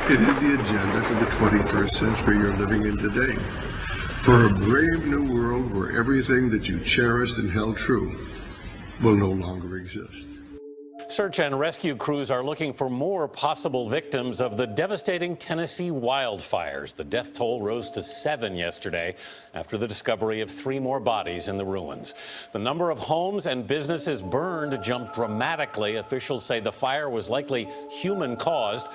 It is the agenda for the 21st century you're living in today. For a brave new world where everything that you cherished and held true will no longer exist. Search and rescue crews are looking for more possible victims of the devastating Tennessee wildfires. The death toll rose to 7 yesterday after the discovery of 3 more bodies in the ruins. The number of homes and businesses burned jumped dramatically. Officials say the fire was likely human-caused.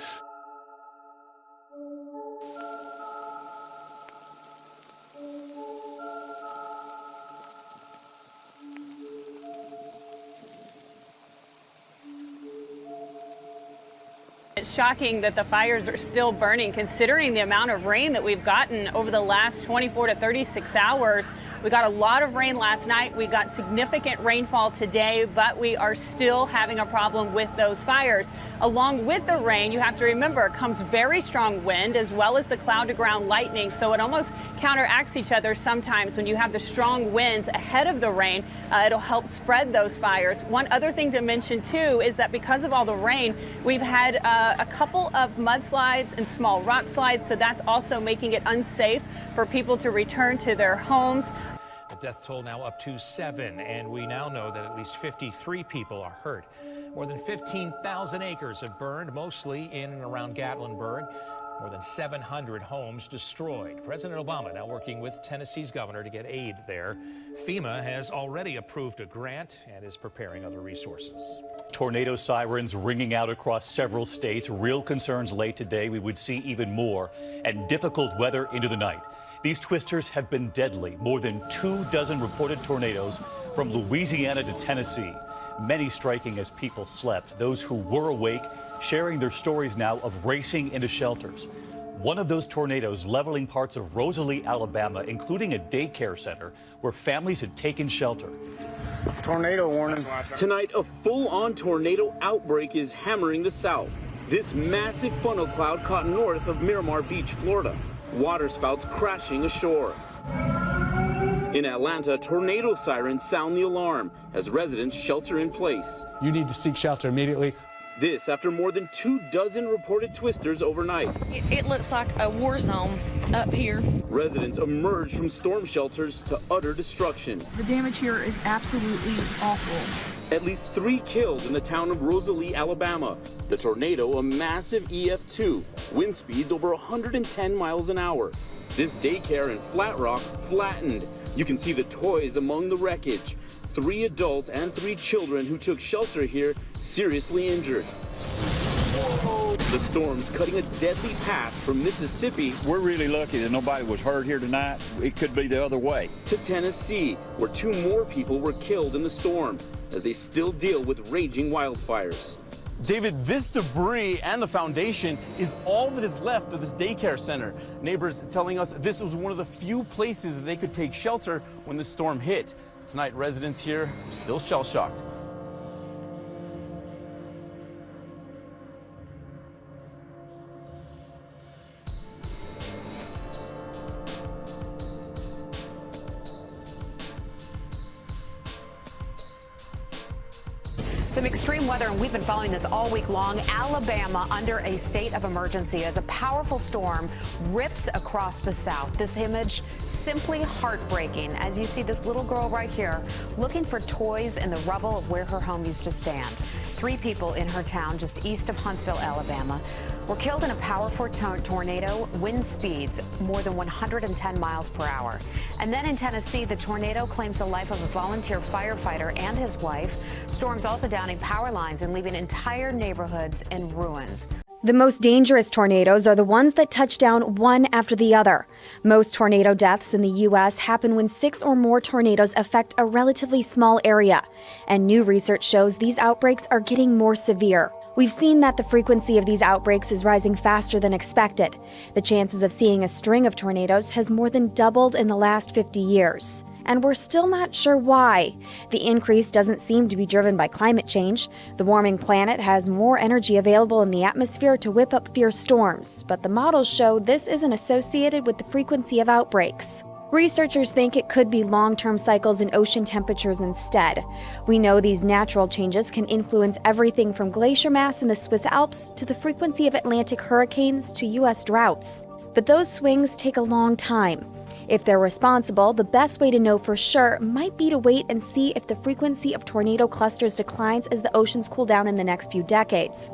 It's shocking that the fires are still burning, considering the amount of rain that we've gotten over the last 24 to 36 hours. We got a lot of rain last night. We got significant rainfall today, but we are still having a problem with those fires. Along with the rain, you have to remember, comes very strong wind as well as the cloud-to-ground lightning, so it almost counteracts each other sometimes. When you have the strong winds ahead of the rain, it'll help spread those fires. One other thing to mention, too, is that because of all the rain, we've had a couple of mudslides and small rock slides, so that's also making it unsafe for people to return to their homes. The death toll now up to 7, and we now know that at least 53 people are hurt. More than 15,000 acres have burned, mostly in and around Gatlinburg. More than 700 homes destroyed. President Obama now working with Tennessee's governor to get aid there. FEMA has already approved a grant and is preparing other resources. Tornado sirens ringing out across several states. Real concerns late today. We would see even more and difficult weather into the night. These twisters have been deadly. More than 24 reported tornadoes from Louisiana to Tennessee. Many striking as people slept. Those who were awake sharing their stories now of racing into shelters. One of those tornadoes leveling parts of Rosalie, Alabama, including a daycare center where families had taken shelter. Tornado warning. Tonight, a full-on tornado outbreak is hammering the south. This massive funnel cloud caught north of Miramar Beach, Florida. Waterspouts crashing ashore. In Atlanta, tornado sirens sound the alarm as residents shelter in place. You need to seek shelter immediately. This after more than 24 reported twisters overnight. It looks like a war zone up here. Residents emerged from storm shelters to utter destruction. The damage here is absolutely awful. At least 3 killed in the town of Rosalie, Alabama. The tornado, a massive EF2, wind speeds over 110 miles an hour. This daycare in Flat Rock flattened. You can see the toys among the wreckage. 3 adults and 3 children who took shelter here seriously injured. The storm's cutting a deadly path from Mississippi. We're really lucky that nobody was hurt here tonight. It could be the other way. To Tennessee, where 2 more people were killed in the storm as they still deal with raging wildfires. David, this debris and the foundation is all that is left of this daycare center. Neighbors telling us this was one of the few places that they could take shelter when the storm hit. Tonight, residents here are still shell-shocked. Some extreme weather, and we've been following this all week long. Alabama under a state of emergency as a powerful storm rips across the south. This image simply heartbreaking as you see this little girl right here looking for toys in the rubble of where her home used to stand. 3 people in her town just east of Huntsville, Alabama, were killed in a powerful tornado, wind speeds more than 110 miles per hour. And then in Tennessee, the tornado claims the life of a volunteer firefighter and his wife. Storms also downing power lines and leaving entire neighborhoods in ruins. The most dangerous tornadoes are the ones that touch down one after the other. Most tornado deaths in the U.S. happen when 6 or more tornadoes affect a relatively small area. And new research shows these outbreaks are getting more severe. We've seen that the frequency of these outbreaks is rising faster than expected. The chances of seeing a string of tornadoes has more than doubled in the last 50 years. And we're still not sure why. The increase doesn't seem to be driven by climate change. The warming planet has more energy available in the atmosphere to whip up fierce storms, but the models show this isn't associated with the frequency of outbreaks. Researchers think it could be long-term cycles in ocean temperatures instead. We know these natural changes can influence everything from glacier mass in the Swiss Alps to the frequency of Atlantic hurricanes to U.S. droughts. But those swings take a long time. If they're responsible, the best way to know for sure might be to wait and see if the frequency of tornado clusters declines as the oceans cool down in the next few decades.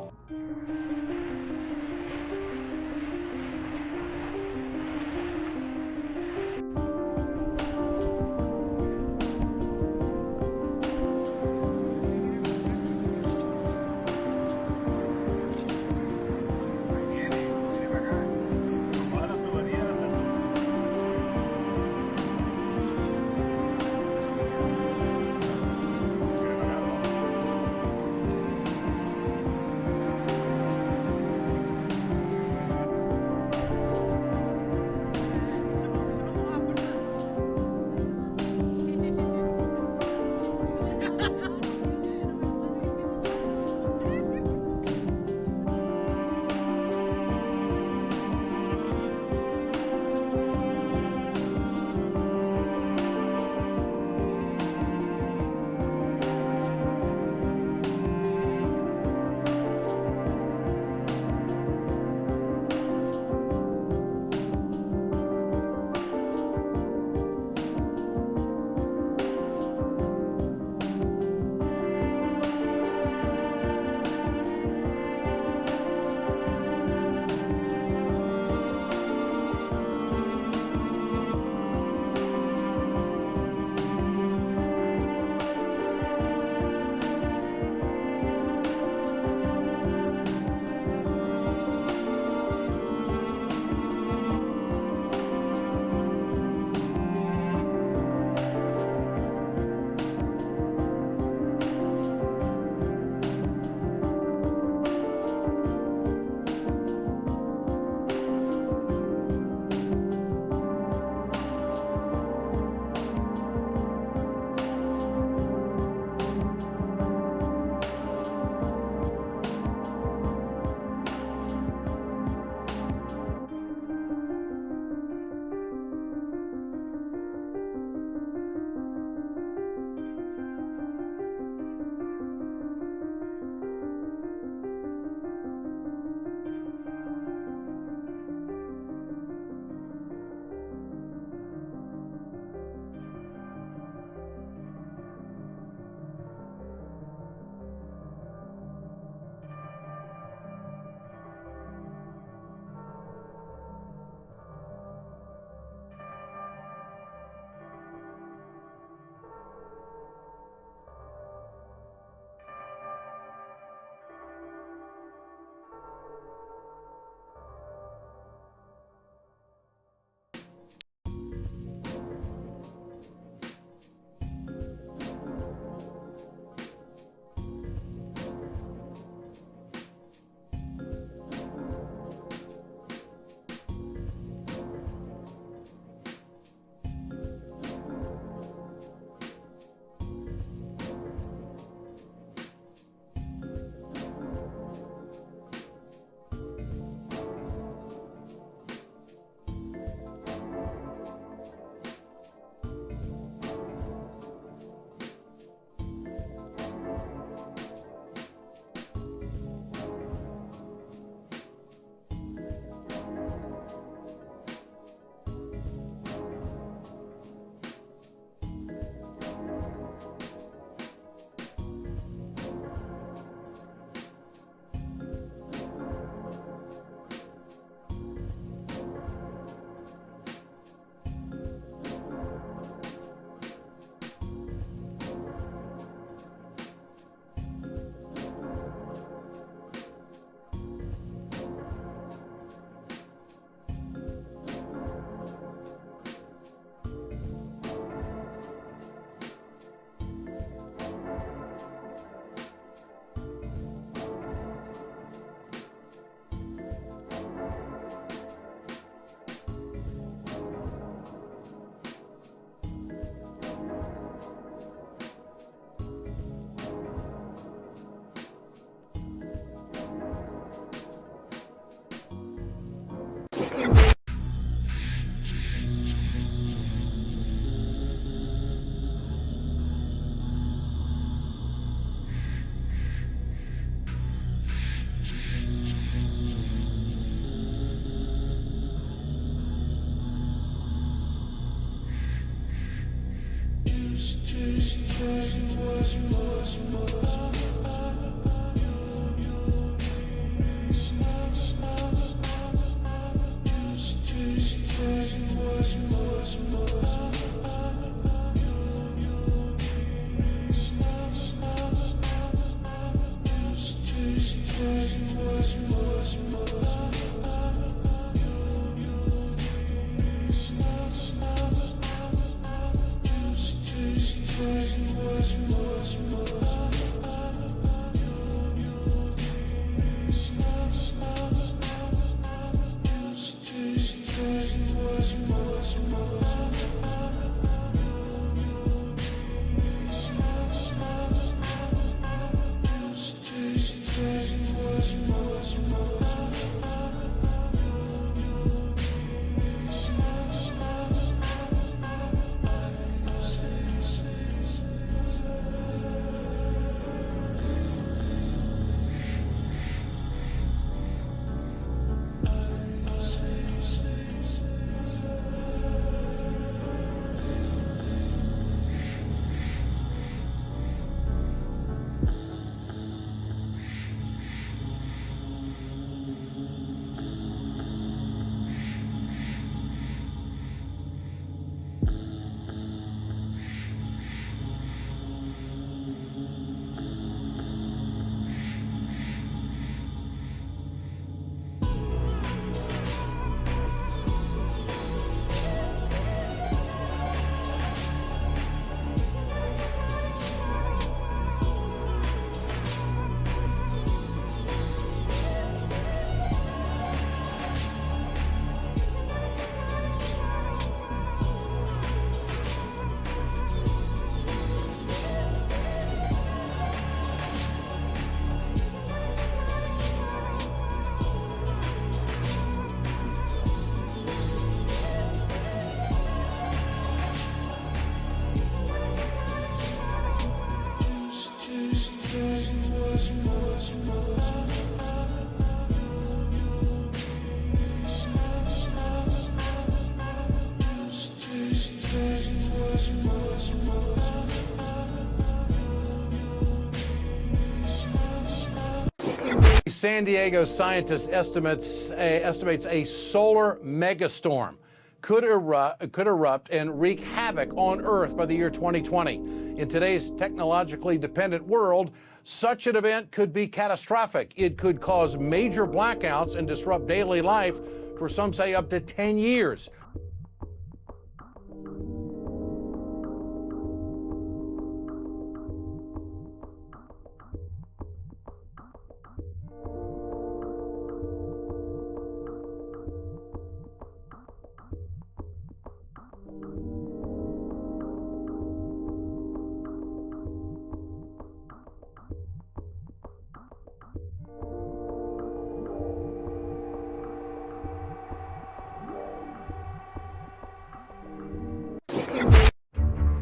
San Diego scientist estimates a solar megastorm could erupt and wreak havoc on Earth by the year 2020. In today's technologically dependent world, such an event could be catastrophic. It could cause major blackouts and disrupt daily life for some say up to 10 years.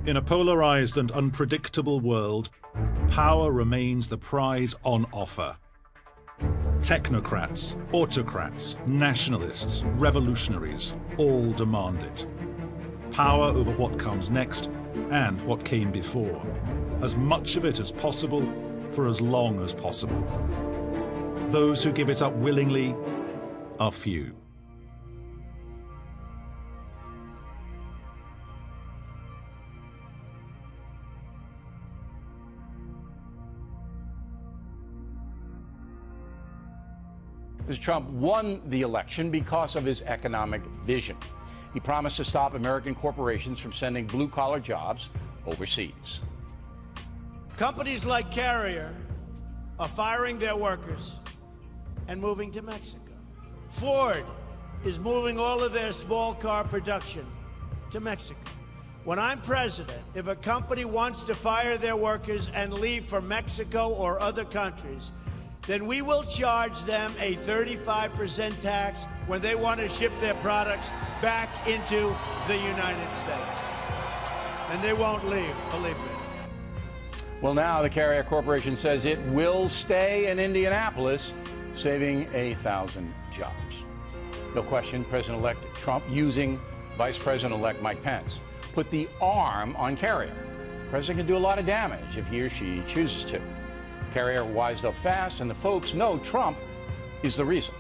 In a polarized and unpredictable world, power remains the prize on offer. Technocrats, autocrats, nationalists, revolutionaries all demand it. Power over what comes next and what came before. As much of it as possible for as long as possible. Those who give it up willingly are few. Mr. Trump won the election because of his economic vision. He promised to stop American corporations from sending blue-collar jobs overseas. Companies like Carrier are firing their workers and moving to Mexico. Ford is moving all of their small car production to Mexico. When I'm president, if a company wants to fire their workers and leave for Mexico or other countries, then we will charge them a 35% tax when they want to ship their products back into the United States. And they won't leave, believe me. Well, now the Carrier Corporation says it will stay in Indianapolis, saving 1,000 jobs. No question, President-elect Trump, using Vice President-elect Mike Pence, put the arm on Carrier. The president can do a lot of damage if he or she chooses to. Carrier wised up fast, and the folks know Trump is the reason.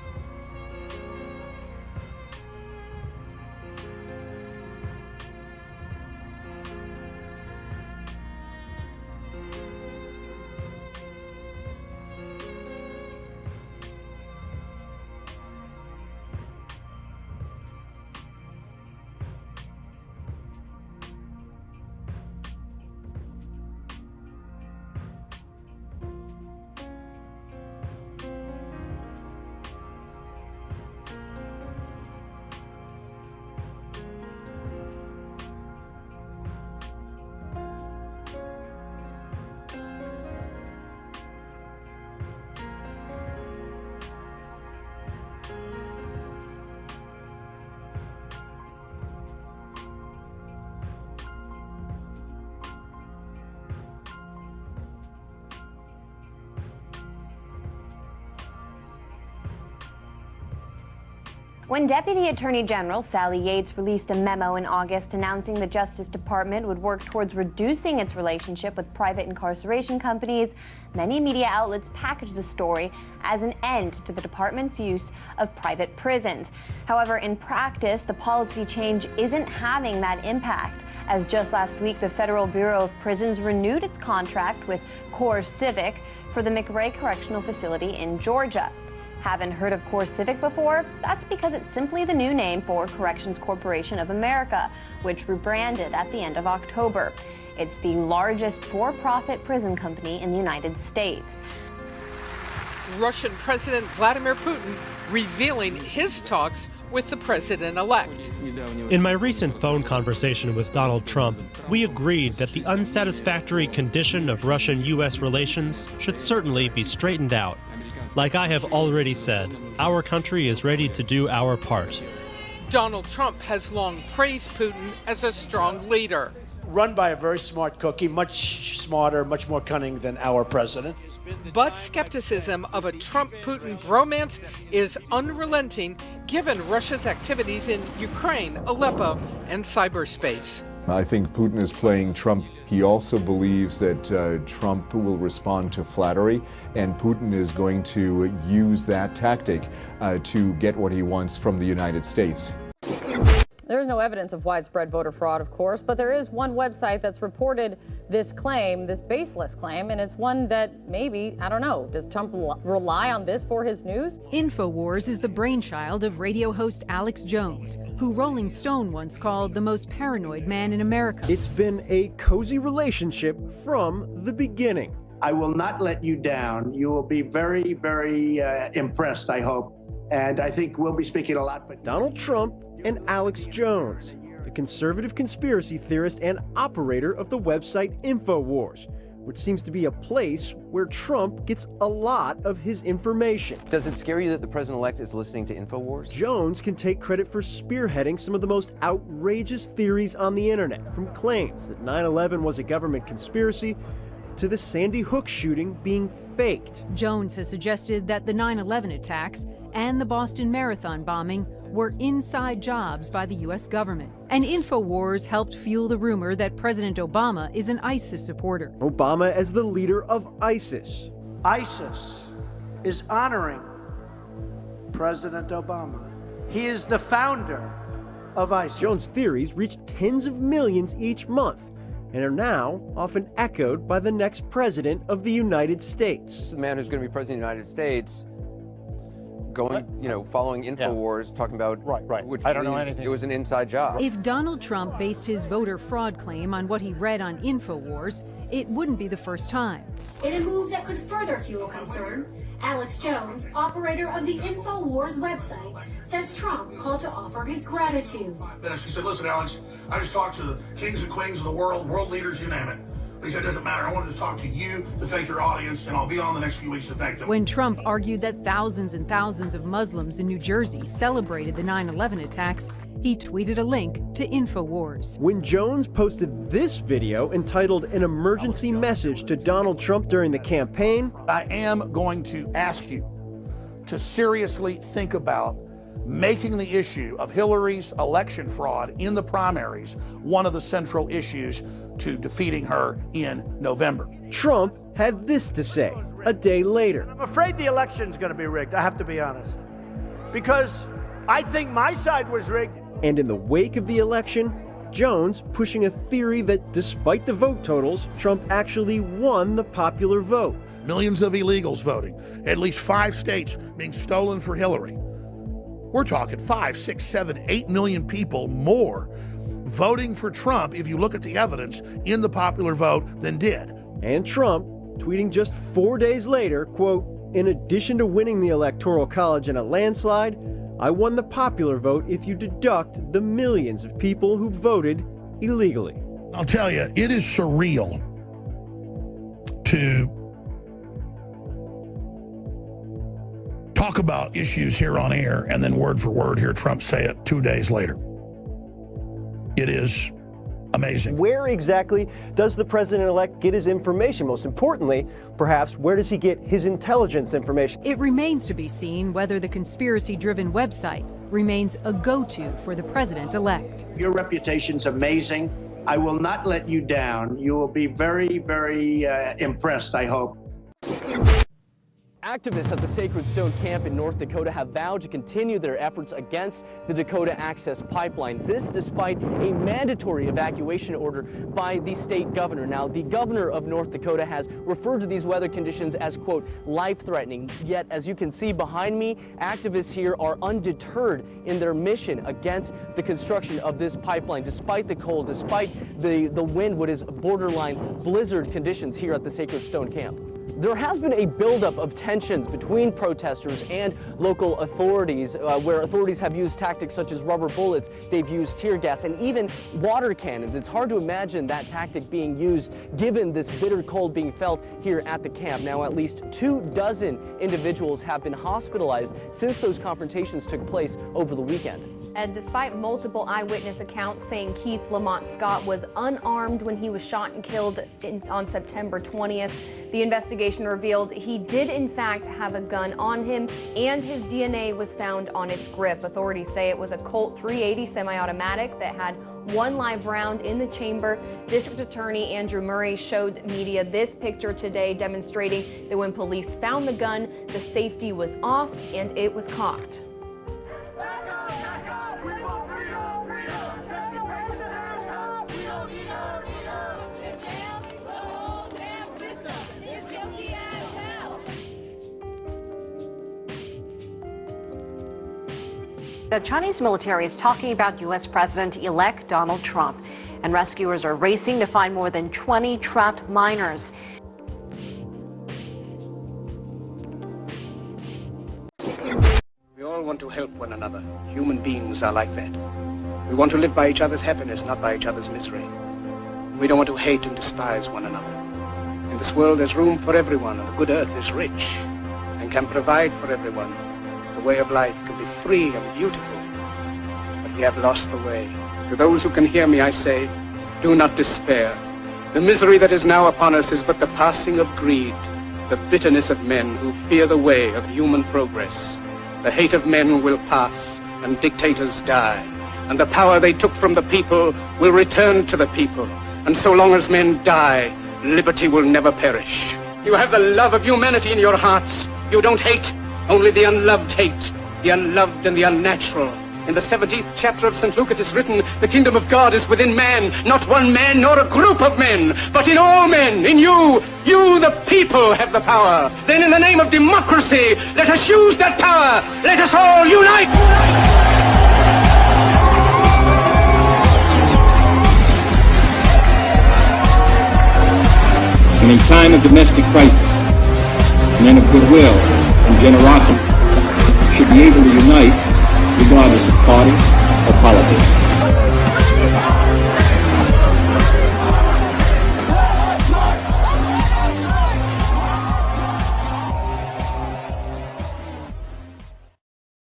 When Deputy Attorney General Sally Yates released a memo in August announcing the Justice Department would work towards reducing its relationship with private incarceration companies, many media outlets packaged the story as an end to the department's use of private prisons. However, in practice, the policy change isn't having that impact, as just last week, the Federal Bureau of Prisons renewed its contract with CoreCivic for the McRae Correctional Facility in Georgia. Haven't heard of CoreCivic before? That's because it's simply the new name for Corrections Corporation of America, which rebranded at the end of October. It's the largest for-profit prison company in the United States. Russian President Vladimir Putin revealing his talks with the president-elect. In my recent phone conversation with Donald Trump, we agreed that the unsatisfactory condition of Russian-U.S. relations should certainly be straightened out. Like I have already said, our country is ready to do our part. Donald Trump has long praised Putin as a strong leader. Run by a very smart cookie, much smarter, much more cunning than our president. But skepticism of a Trump-Putin bromance is unrelenting given Russia's activities in Ukraine, Aleppo, and cyberspace. I think Putin is playing Trump. He also believes that Trump will respond to flattery, and Putin is going to use that tactic to get what he wants from the United States. There is no evidence of widespread voter fraud, of course, but there is one website that's reported this claim, this baseless claim, and it's one that maybe, I don't know, does Trump rely on this for his news? InfoWars is the brainchild of radio host Alex Jones, who Rolling Stone once called the most paranoid man in America. It's been a cozy relationship from the beginning. I will not let you down. You will be very, very impressed, I hope. And I think we'll be speaking a lot. But Donald Trump and Alex Jones, the conservative conspiracy theorist and operator of the website InfoWars, which seems to be a place where Trump gets a lot of his information. Does it scare you that the president-elect is listening to InfoWars? Jones can take credit for spearheading some of the most outrageous theories on the internet, from claims that 9/11 was a government conspiracy to the Sandy Hook shooting being faked. Jones has suggested that the 9/11 attacks and the Boston Marathon bombing were inside jobs by the U.S. government. And InfoWars helped fuel the rumor that President Obama is an ISIS supporter. Obama as the leader of ISIS. ISIS is honoring President Obama. He is the founder of ISIS. Jones' theories reach tens of millions each month and are now often echoed by the next president of the United States. This is the man who's going to be president of the United States, going, following InfoWars, talking about which I don't know anything. It was an inside job. If Donald Trump based his voter fraud claim on what he read on InfoWars, it wouldn't be the first time. In a move that could further fuel concern, Alex Jones, operator of the InfoWars website, says Trump called to offer his gratitude. He said, listen, Alex, I just talked to the kings and queens of the world leaders, you name it. He said, it doesn't matter. I wanted to talk to you to thank your audience, and I'll be on the next few weeks to thank them. When Trump argued that thousands and thousands of Muslims in New Jersey celebrated the 9/11 attacks, he tweeted a link to InfoWars. When Jones posted this video entitled An Emergency Message to Donald Trump during the campaign, I am going to ask you to seriously think about making the issue of Hillary's election fraud in the primaries one of the central issues to defeating her in November. Trump had this to say a day later. I'm afraid the election's going to be rigged, I have to be honest. Because I think my side was rigged. And in the wake of the election, Jones pushing a theory that despite the vote totals, Trump actually won the popular vote. Millions of illegals voting, at least 5 states being stolen for Hillary. We're talking 5, 6, 7, 8 million people more voting for Trump, if you look at the evidence, in the popular vote than did. And Trump tweeting just 4 days later, quote, "In addition to winning the Electoral College in a landslide, I won the popular vote if you deduct the millions of people who voted illegally." I'll tell you, it is surreal to talk about issues here on air and then word for word hear Trump say it 2 days later. It is amazing. Where exactly does the president-elect get his information? Most importantly, perhaps, where does he get his intelligence information? It remains to be seen whether the conspiracy-driven website remains a go-to for the president-elect. Your reputation's amazing. I will not let you down. You will be very, very impressed, I hope. Activists at the Sacred Stone camp in North Dakota have vowed to continue their efforts against the Dakota Access Pipeline. This despite a mandatory evacuation order by the state governor. Now, the governor of North Dakota has referred to these weather conditions as, quote, life-threatening. Yet, as you can see behind me, activists here are undeterred in their mission against the construction of this pipeline, despite the cold, despite the wind, what is borderline blizzard conditions here at the Sacred Stone camp. There has been a buildup of tensions between protesters and local authorities, where authorities have used tactics such as rubber bullets, they've used tear gas, and even water cannons. It's hard to imagine that tactic being used given this bitter cold being felt here at the camp. Now, at least 24 individuals have been hospitalized since those confrontations took place over the weekend. And despite multiple eyewitness accounts saying Keith Lamont Scott was unarmed when he was shot and killed on September 20th, the investigation revealed he did in fact have a gun on him, and his DNA was found on its grip. Authorities say it was a Colt 380 semi-automatic that had 1 live round in the chamber. District Attorney Andrew Murray showed media this picture today, demonstrating that when police found the gun, the safety was off and it was cocked. The Chinese military is talking about U.S. President-elect Donald Trump, and rescuers are racing to find more than 20 trapped miners. We all want to help one another. Human beings are like that. We want to live by each other's happiness, not by each other's misery. We don't want to hate and despise one another. In this world, there's room for everyone, and the good earth is rich and can provide for everyone. The way of life can be free and beautiful, but we have lost the way. To those who can hear me, I say, do not despair. The misery that is now upon us is but the passing of greed, the bitterness of men who fear the way of human progress. The hate of men will pass, and dictators die, and the power they took from the people will return to the people. And so long as men die, liberty will never perish. You have the love of humanity in your hearts. You don't hate. Only the unloved hate, the unloved and the unnatural. In the 17th chapter of St. Luke it is written, the kingdom of God is within man, not one man nor a group of men, but in all men, in you. You, the people, have the power. Then in the name of democracy, let us use that power. Let us all unite. And in time of domestic crisis, men of goodwill and generosity should be able to unite regardless of party or politics.